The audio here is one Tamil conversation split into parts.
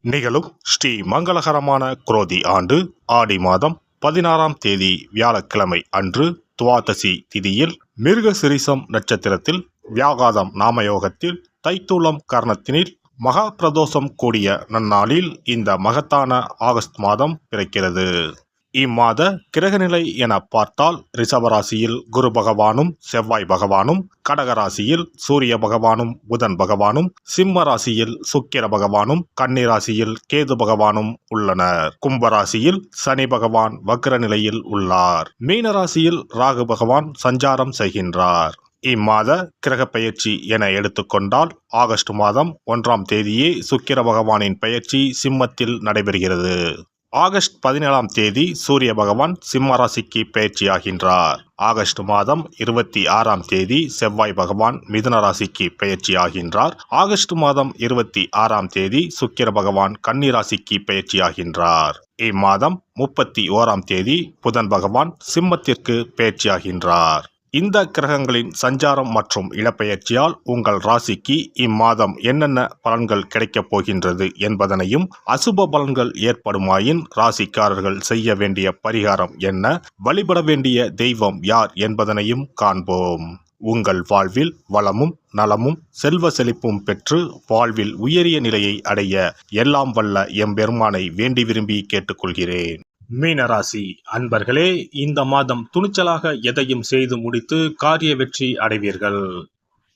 நிகழும் ஸ்ரீ மங்களகரமான குரோதி ஆண்டு ஆடி மாதம் 16ஆம் தேதி வியாழக்கிழமை அன்று துவாதசி திதியில் மிருகசிரிசம் நட்சத்திரத்தில் வியாகாதம் நாமயோகத்தில் தைத்தூலம் கர்ணத்தினில் மகா பிரதோஷம் கூடிய நன்னாளில் இந்த மகத்தான ஆகஸ்ட் மாதம் பிறக்கிறது. இம்மாத கிரகநிலை என பார்த்தால் ரிஷபராசியில் குரு பகவானும் செவ்வாய் பகவானும், கடகராசியில் சூரிய பகவானும் புதன் பகவானும், சிம்ம ராசியில் சுக்கிர பகவானும், கன்னிராசியில் கேது பகவானும் உள்ளனர். கும்பராசியில் சனி பகவான் வக்ர நிலையில் உள்ளார். மீனராசியில் ராகு பகவான் சஞ்சாரம் செய்கின்றார். இம்மாத கிரக பெயர்ச்சி என எடுத்துக்கொண்டால் ஆகஸ்ட் மாதம் 1ஆம் தேதியே சுக்கிர பகவானின் பெயர்ச்சி சிம்மத்தில் நடைபெறுகிறது. ஆகஸ்ட் 17ஆம் தேதி சூரிய பகவான் சிம்ம ராசிக்கு பெயர்ச்சியாகின்றார். ஆகஸ்ட் மாதம் 26ஆம் தேதி செவ்வாய் பகவான் மிதுன ராசிக்கு பெயர்ச்சியாகின்றார். ஆகஸ்ட் மாதம் 26ஆம் தேதி சுக்கிர பகவான் கன்னி ராசிக்கு பெயர்ச்சியாகின்றார். இம்மாதம் 31ஆம் தேதி புதன் பகவான் சிம்மத்திற்கு பெயர்ச்சியாகின்றார். இந்த கிரகங்களின் சஞ்சாரம் மற்றும் இடப்பெயர்ச்சியால் உங்கள் ராசிக்கு இம்மாதம் என்னென்ன பலன்கள் கிடைக்கப் போகின்றது என்பதனையும், அசுப பலன்கள் ஏற்படுமாயின் ராசிக்காரர்கள் செய்ய வேண்டிய பரிகாரம் என்ன, வழிபட வேண்டிய தெய்வம் யார் என்பதனையும் காண்போம். உங்கள் வாழ்வில் வளமும் நலமும் செல்வ செழிப்பும் பெற்று வாழ்வில் உயரிய நிலையை அடைய எல்லாம் வல்ல எம்பெருமானை வேண்டி விரும்பி கேட்டுக்கொள்கிறேன். மீனராசி அன்பர்களே, இந்த மாதம் துணிச்சலாக எதையும் செய்து முடித்து காரிய வெற்றி அடைவீர்கள்.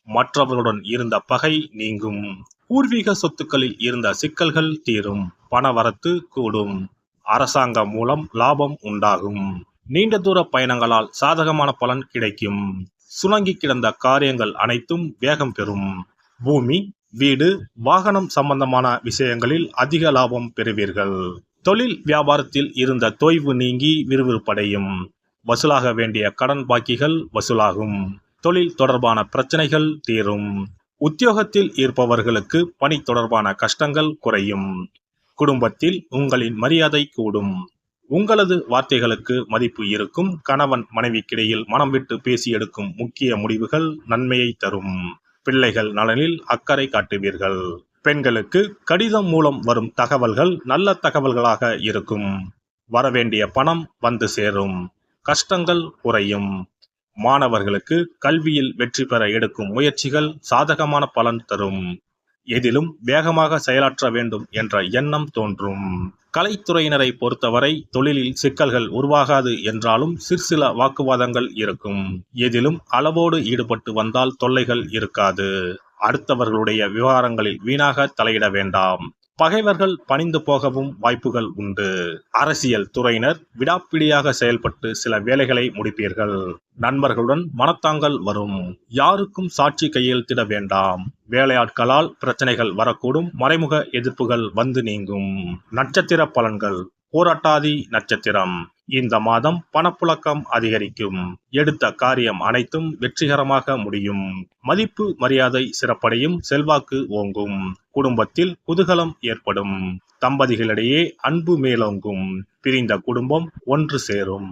மற்றவர்களுடன் இருந்த பகை நீங்கும். பூர்வீக சொத்துக்களில் இருந்த சிக்கல்கள் தீரும். பணவரத்து கூடும். அரசாங்கம் மூலம் லாபம் உண்டாகும். நீண்ட தூர பயணங்களால் சாதகமான பலன் கிடைக்கும். சுணங்கி கிடந்த காரியங்கள் அனைத்தும் வேகம் பெறும். பூமி, வீடு, வாகனம் சம்பந்தமான விஷயங்களில் அதிக லாபம் பெறுவீர்கள். தொழில் வியாபாரத்தில் இருந்த தொய்வு நீங்கி விறுவிறுப்படையும். வசூலாக வேண்டிய கடன் பாக்கிகள் வசூலாகும். தொழில் தொடர்பான பிரச்சனைகள் தீரும். உத்தியோகத்தில் இருப்பவர்களுக்கு பணி தொடர்பான கஷ்டங்கள் குறையும். குடும்பத்தில் உங்களின் மரியாதை கூடும். உங்களது வார்த்தைகளுக்கு மதிப்பு இருக்கும். கணவன் மனைவிக்கிடையில் மனம் விட்டு பேசி எடுக்கும் முக்கிய முடிவுகள் நன்மையை தரும். பிள்ளைகள் நலனில் அக்கறை காட்டுவீர்கள். பெண்களுக்கு கடிதம் மூலம் வரும் தகவல்கள் நல்ல தகவல்களாக இருக்கும். வரவேண்டிய பணம் வந்து சேரும். கஷ்டங்கள் குறையும். மாணவர்களுக்கு கல்வியில் வெற்றி பெற எடுக்கும் முயற்சிகள் சாதகமான பலன் தரும். எதிலும் வேகமாக செயலாற்ற வேண்டும் என்ற எண்ணம் தோன்றும். கலைத்துறையினரை பொறுத்தவரை தொழிலில் சிக்கல்கள் உருவாகாது என்றாலும் சிற்சில வாக்குவாதங்கள் இருக்கும். எதிலும் அளவோடு ஈடுபட்டு வந்தால் தொல்லைகள் இருக்காது. அடுத்தவர்களுடைய விவகாரங்களில் வீணாக தலையிட வேண்டாம். பகைவர்கள் பணிந்து போகவும் வாய்ப்புகள் உண்டு. அரசியல் துறையினர் விடாப்பிடியாக செயல்பட்டு சில வேலைகளை முடிப்பீர்கள். நண்பர்களுடன் மனத்தாங்கல் வரும். யாருக்கும் சாட்சி கையெழுத்திட வேண்டாம். வேலையாட்களால் பிரச்சனைகள் வரக்கூடும். மறைமுக எதிர்ப்புகள் வந்து நீங்கும். நட்சத்திர பலன்கள். பூரட்டாதி நட்சத்திரம். இந்த மாதம் பணப்புழக்கம் அதிகரிக்கும். எடுத்த காரியம் அனைத்தும் வெற்றிகரமாக முடியும். மதிப்பு மரியாதை சிறப்படையும். செல்வாக்கு ஓங்கும். குடும்பத்தில் குதூகலம் ஏற்படும். தம்பதிகளிடையே அன்பு மேலோங்கும். பிரிந்த குடும்பம் ஒன்று சேரும்.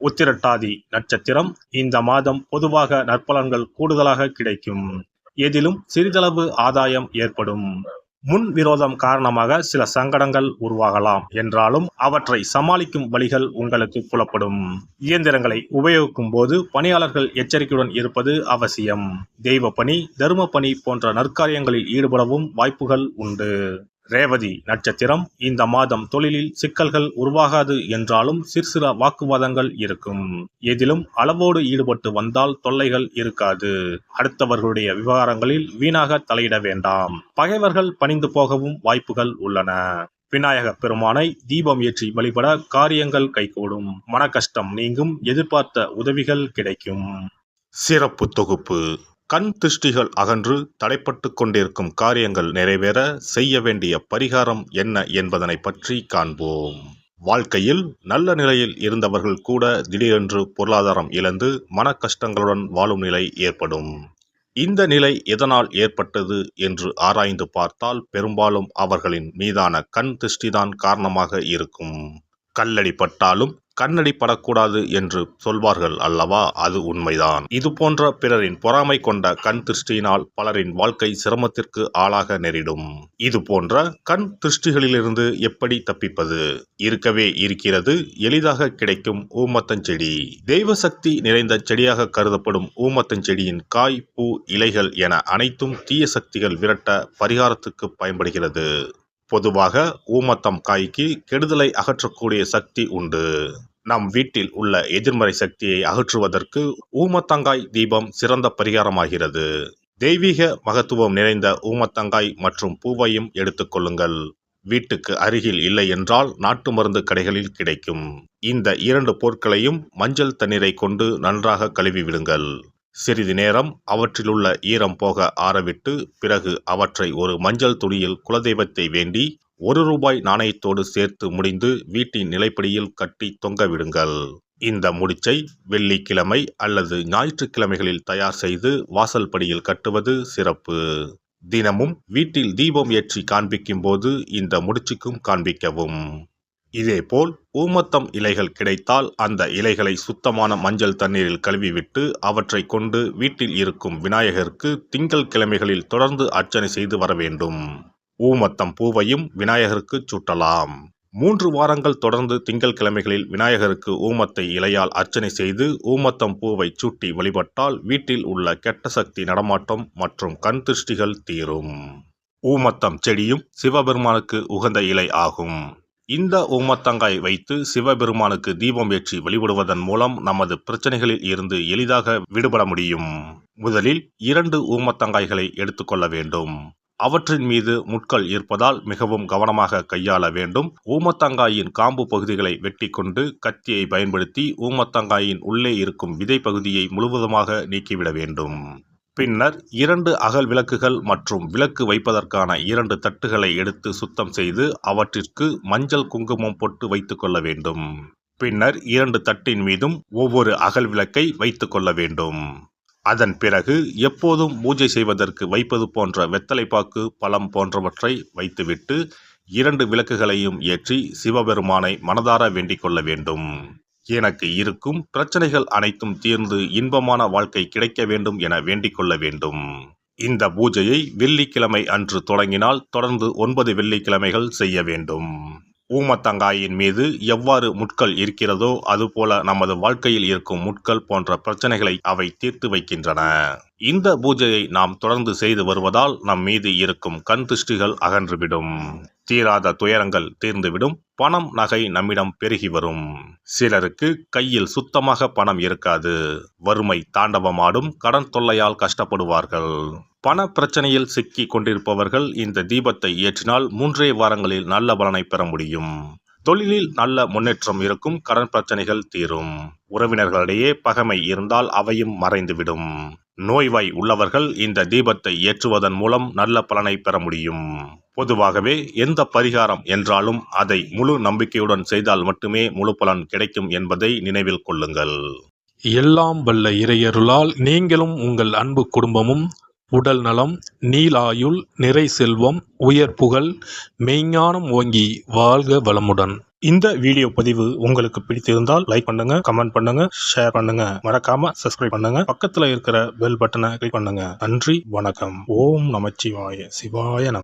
உத்திரட்டாதி நட்சத்திரம். இந்த மாதம் பொதுவாக நற்பலன்கள் கூடுதலாக கிடைக்கும். எதிலும் சிறிதளவு ஆதாயம் ஏற்படும். முன் விரோதம் காரணமாக சில சங்கடங்கள் உருவாகலாம் என்றாலும் அவற்றை சமாளிக்கும் வழிகள் உங்களுக்கு புலப்படும். இயந்திரங்களை உபயோகிக்கும் போது பணியாளர்கள் எச்சரிக்கையுடன் இருப்பது அவசியம். தெய்வ பணி, தர்ம பணி போன்ற நற்காரியங்களில் ஈடுபடவும் வாய்ப்புகள் உண்டு. ரேவதி நட்சத்திரம். இந்த மாதம் தொழிலில் சிக்கல்கள் உருவாகாது என்றாலும் சிற்சில வாக்குவாதங்கள் இருக்கும். எதிலும் அளவோடு ஈடுபட்டு வந்தால் தொல்லைகள் இருக்காது. அடுத்தவர்களுடைய விவகாரங்களில் வீணாக தலையிட வேண்டாம். பகைவர்கள் பணிந்து போகவும் வாய்ப்புகள் உள்ளன. விநாயக பெருமானை தீபம் ஏற்றி வழிபட காரியங்கள் கைகூடும். மன கஷ்டம் நீங்கும். எதிர்பார்த்த உதவிகள் கிடைக்கும். சிறப்பு தொகுப்பு. கண் திருஷ்டிகள் அகன்று தடைப்பட்டு கொண்டிருக்கும் காரியங்கள் நிறைவேற செய்ய வேண்டிய பரிகாரம் என்ன என்பதனை பற்றி காண்போம். வாழ்க்கையில் நல்ல நிலையில் இருந்தவர்கள் கூட திடீரென்று பொருளாதாரம் இழந்து மன கஷ்டங்களுடன் வாழும் நிலை ஏற்படும். இந்த நிலை எதனால் ஏற்பட்டது என்று ஆராய்ந்து பார்த்தால் பெரும்பாலும் அவர்களின் மீதான கண் திருஷ்டிதான் காரணமாக இருக்கும். கல்லடி பட்டாலும் கண்ணடி படக்கூடாது என்று சொல்வார்கள் அல்லவா, அது உண்மைதான். இது போன்ற பிறரின் பொறாமை கொண்ட கண் திருஷ்டியினால் பலரின் வாழ்க்கை சிரமத்திற்கு ஆளாக நேரிடும். இது போன்ற கண் திருஷ்டிகளிலிருந்து எப்படி தப்பிப்பது? இருக்கவே இருக்கிறது எளிதாக கிடைக்கும் ஊமத்தஞ்செடி. தெய்வ சக்தி நிறைந்த செடியாக கருதப்படும் ஊமத்தஞ்செடியின் காய், பூ, இலைகள் என அனைத்தும் தீய சக்திகள் விரட்ட பரிகாரத்துக்கு பயன்படுகிறது. பொதுவாக ஊமத்தம் காய்க்கு கெடுதலை அகற்றக்கூடிய சக்தி உண்டு. நம் வீட்டில் உள்ள எதிர்மறை சக்தியை அகற்றுவதற்கு ஊமத்தங்காய் தீபம் சிறந்த பரிகாரமாகிறது. தெய்வீக மகத்துவம் நிறைந்த ஊமத்தங்காய் மற்றும் பூவையும் எடுத்துக்கொள்ளுங்கள். வீட்டுக்கு அருகில் இல்லை என்றால் நாட்டு மருந்து கடைகளில் கிடைக்கும். இந்த 2 பொருட்களையும் மஞ்சள் தண்ணீரை கொண்டு நன்றாக கழுவி விடுங்கள். சிறிது நேரம் அவற்றிலுள்ள ஈரம் போக ஆறவிட்டு பிறகு அவற்றை ஒரு மஞ்சள் துணியில் குலதெய்வத்தை வேண்டி ₹1 நாணயத்தோடு சேர்த்து முடிந்து வீட்டின் நிலைப்படியில் கட்டி தொங்கவிடுங்கள். இந்த முடிச்சை வெள்ளிக்கிழமை அல்லது ஞாயிற்றுக்கிழமைகளில் தயார் செய்து வாசல் படியில் கட்டுவது சிறப்பு. தினமும் வீட்டில் தீபம் ஏற்றி காண்பிக்கும் போது இந்த முடிச்சுக்கும் காண்பிக்கவும். இதேபோல் ஊமத்தம் இலைகள் கிடைத்தால் அந்த இலைகளை சுத்தமான மஞ்சள் தண்ணீரில் கழுவிவிட்டு அவற்றை கொண்டு வீட்டில் இருக்கும் விநாயகருக்கு திங்கள் கிழமைகளில் தொடர்ந்து அர்ச்சனை செய்து வர வேண்டும். ஊமத்தம் பூவையும் விநாயகருக்கு சூட்டலாம். 3 வாரங்கள் தொடர்ந்து திங்கள் கிழமைகளில் விநாயகருக்கு ஊமத்தை இலையால் அர்ச்சனை செய்து ஊமத்தம் பூவை சூட்டி வழிபட்டால் வீட்டில் உள்ள கெட்ட சக்தி நடமாட்டம் மற்றும் கண் திருஷ்டிகள் தீரும். ஊமத்தம் செடியும் சிவபெருமானுக்கு உகந்த இலை ஆகும். இந்த ஊமத்தங்காய் வைத்து சிவபெருமானுக்கு தீபம் ஏற்றி வழிபடுவதன் மூலம் நமது பிரச்சனைகளில் இருந்து எளிதாக விடுபட முடியும். முதலில் 2 ஊமத்தங்காய்களை எடுத்துக்கொள்ள வேண்டும். அவற்றின் மீது முட்கள் இருப்பதால் மிகவும் கவனமாக கையாள வேண்டும். ஊமத்தங்காயின் காம்பு பகுதிகளை வெட்டி கொண்டு கத்தியை பயன்படுத்தி ஊமத்தங்காயின் உள்ளே இருக்கும் விதை பகுதியை முழுவதுமாக நீக்கிவிட வேண்டும். பின்னர் 2 அகல் விளக்குகள் மற்றும் விளக்கு வைப்பதற்கான 2 தட்டுகளை எடுத்து சுத்தம் செய்து அவற்றிற்கு மஞ்சள் குங்குமம் போட்டு வைத்துக் கொள்ள வேண்டும். பின்னர் 2 தட்டின் மீதும் ஒவ்வொரு அகல் விளக்கை வைத்துக் கொள்ள வேண்டும். அதன் பிறகு எப்போதும் பூஜை செய்வதற்கு வைப்பது போன்ற வெத்தலைப்பாக்கு, பழம் போன்றவற்றை வைத்துவிட்டு 2 விளக்குகளையும் ஏற்றி சிவபெருமானை மனதார வேண்டிக் கொள்ள வேண்டும். எனக்கு இருக்கும் பிரச்சனைகள் அனைத்தும் தீர்ந்து இன்பமான வாழ்க்கை கிடைக்க வேண்டும் என வேண்டிக் கொள்ள வேண்டும். இந்த பூஜையை வெள்ளிக்கிழமை அன்று தொடங்கினால் தொடர்ந்து 9 வெள்ளிக்கிழமைகள் செய்ய வேண்டும். ஊமத்தங்காயின் மீது எவ்வாறு முட்கள் இருக்கிறதோ அதுபோல நமது வாழ்க்கையில் இருக்கும் முட்கள் போன்ற பிரச்சனைகளை அவை தீர்த்து வைக்கின்றன. இந்த பூஜையை நாம் தொடர்ந்து செய்து வருவதால் நம் மீது இருக்கும் கண் திருஷ்டிகள் அகன்றுவிடும். தீராத துயரங்கள் தீர்ந்துவிடும். பணம், நகை நம்மிடம் பெருகி வரும். சிலருக்கு கையில் சுத்தமாக பணம் இருக்காது. வறுமை தாண்டவமாடும். கடன் தொல்லையால் கஷ்டப்படுவார்கள். பண பிரச்சனையில் சிக்கி கொண்டிருப்பவர்கள் இந்த தீபத்தை ஏற்றினால் 3 வாரங்களில் நல்ல பலனை பெற முடியும். தொழிலில் நல்ல முன்னேற்றம் இருக்கும். கடன் பிரச்சனைகள் தீரும். உறவினர்களிடையே பகைமை இருந்தால் அவையும் மறைந்துவிடும். நோய்வாய் உள்ளவர்கள் இந்த தீபத்தை ஏற்றுவதன் மூலம் நல்ல பலனை பெற முடியும். பொதுவாகவே எந்த பரிகாரம் என்றாலும் அதை முழு நம்பிக்கையுடன் செய்தால் மட்டுமே முழு பலன் கிடைக்கும் என்பதை நினைவில் கொள்ளுங்கள். எல்லாம் வல்ல இறையருளால் நீங்களும் உங்கள் அன்பு குடும்பமும் உடல் நலம், நீலாயுள், நிறை செல்வம், உயர் புகழ், மெய்ஞானம் ஓங்கி வாழ்க வளமுடன். இந்த வீடியோ பதிவு உங்களுக்கு பிடித்திருந்தால் லைக் பண்ணுங்க, கமெண்ட் பண்ணுங்க, ஷேர் பண்ணுங்க, மறக்காம சப்ஸ்கிரைப் பண்ணுங்க. பக்கத்துல இருக்கிற பெல் பட்டனை கிளிக் பண்ணுங்க. நன்றி, வணக்கம். ஓம் நமச்சிவாய. சிவாய நம.